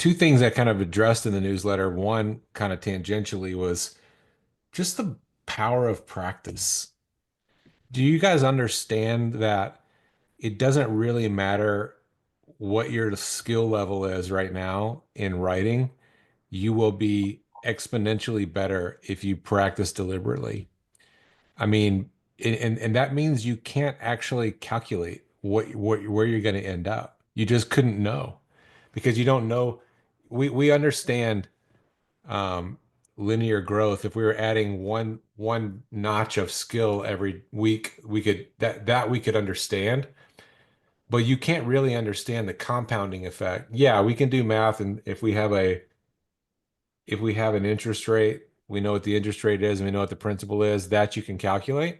two things I kind of addressed in the newsletter. One kind of tangentially was just the power of practice. Do you guys understand that it doesn't really matter what your skill level is right now in writing? You will be exponentially better if you practice deliberately. I mean, and that means you can't actually calculate what where you're going to end up. You just couldn't know because you don't know. We understand linear growth. If we were adding one notch of skill every week, we could that we could understand. But you can't really understand the compounding effect. Yeah, we can do math, and if we have an interest rate, we know what the interest rate is, and we know what the principal is, that you can calculate.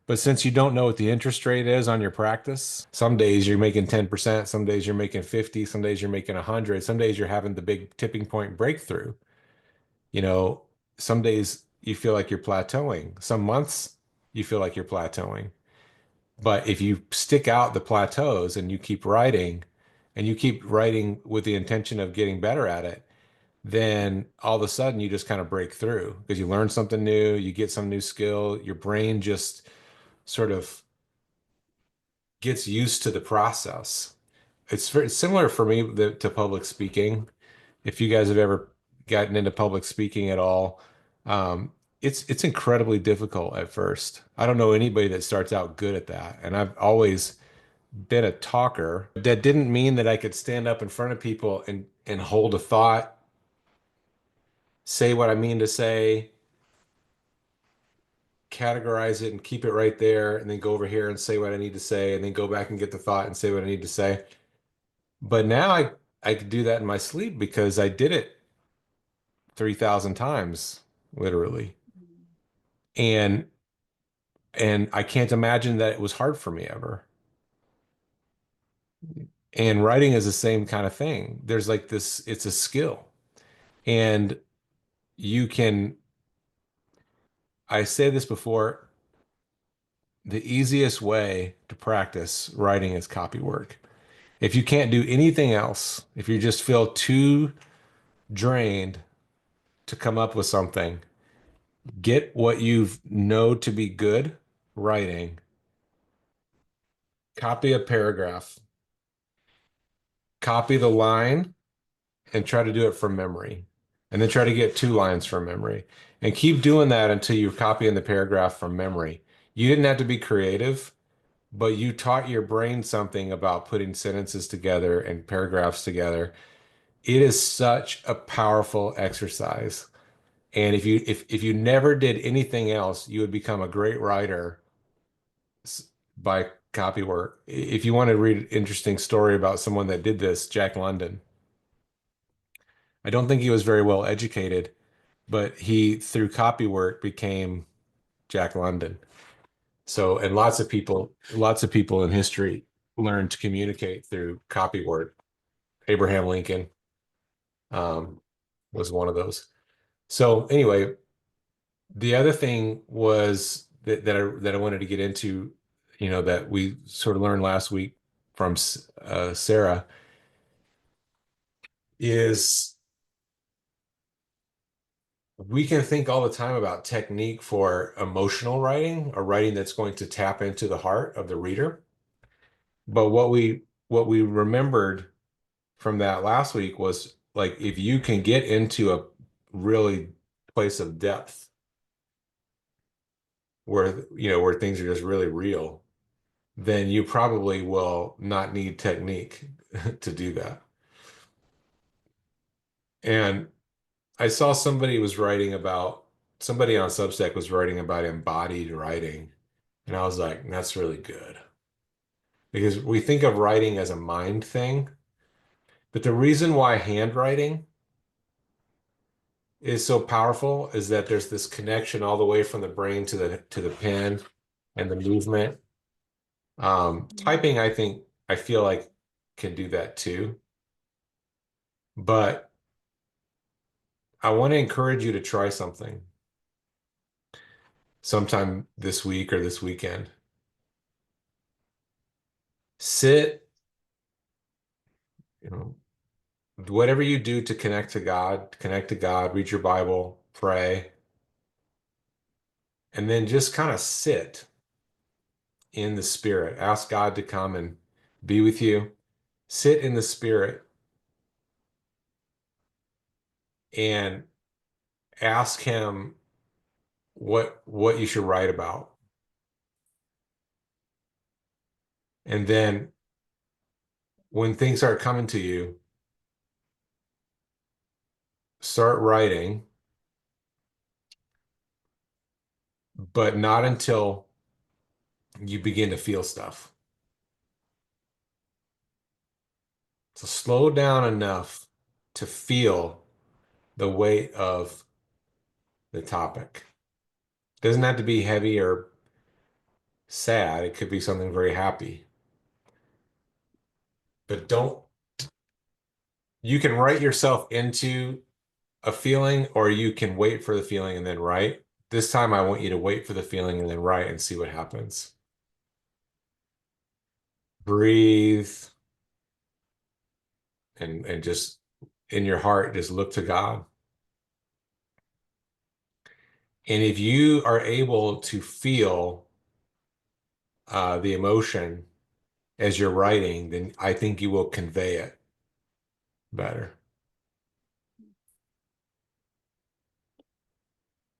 But since you don't know what the interest rate is on your practice, some days you're making 10%, some days you're making 50, some days you're making 100, some days you're having the big tipping point breakthrough. You know, some days you feel like you're plateauing. Some months you feel like you're plateauing. But if you stick out the plateaus and you keep writing with the intention of getting better at it, then all of a sudden you just kind of break through because you learn something new, you get some new skill, your brain just sort of gets used to the process. It's very similar for me to public speaking. If you guys have ever gotten into public speaking at all, um, it's incredibly difficult at first. I don't know anybody that starts out good at that, and I've always been a talker. That didn't mean that I could stand up in front of people and hold a thought, say what I mean to say, categorize it and keep it right there, and then go over here and say what I need to say, and then go back and get the thought and say what I need to say. But now I could do that in my sleep because I did it 3,000 times, literally. And I can't imagine that it was hard for me ever. And writing is the same kind of thing. There's like this, it's a skill. And you can, I say this before, the easiest way to practice writing is copy work. If you can't do anything else, if you just feel too drained to come up with something, get what you know to be good writing, copy a paragraph, copy the line, and try to do it from memory. And then try to get two lines from memory. And keep doing that until you're copying the paragraph from memory. You didn't have to be creative, but you taught your brain something about putting sentences together and paragraphs together. It is such a powerful exercise. And if you never did anything else, you would become a great writer by copy work. If you want to read an interesting story about someone that did this, Jack London. I don't think he was very well educated, but he, through copy work, became Jack London. So, and lots of people in history learned to communicate through copy work. Abraham Lincoln, um, was one of those. So anyway, the other thing was that I wanted to get into, that we sort of learned last week from Sarah is we can think all the time about technique for emotional writing or writing that's going to tap into the heart of the reader. But what we remembered from that last week was like if you can get into a really place of depth where things are just really real, then you probably will not need technique to do that. And I saw somebody on Substack was writing about embodied writing, and I was like, that's really good. Because we think of writing as a mind thing, but the reason why handwriting is so powerful is that there's this connection all the way from the brain to the pen and the movement. Typing, I feel like can do that too. But I want to encourage you to try something sometime this week or this weekend. Sit, you know, whatever you do to connect to God, read your Bible, pray, and then just kind of sit in the spirit. Ask God to come and be with you. Sit in the spirit and ask him what you should write about. And then when things start coming to you, start writing, but not until you begin to feel stuff. So slow down enough to feel the weight of the topic. Doesn't have to be heavy or sad. It could be something very happy. But don't, you can write yourself into a feeling, or you can wait for the feeling and then write. This time I want you to wait for the feeling and then write and see what happens. Breathe and just in your heart, just look to God. And if you are able to feel the emotion as you're writing, then I think you will convey it better.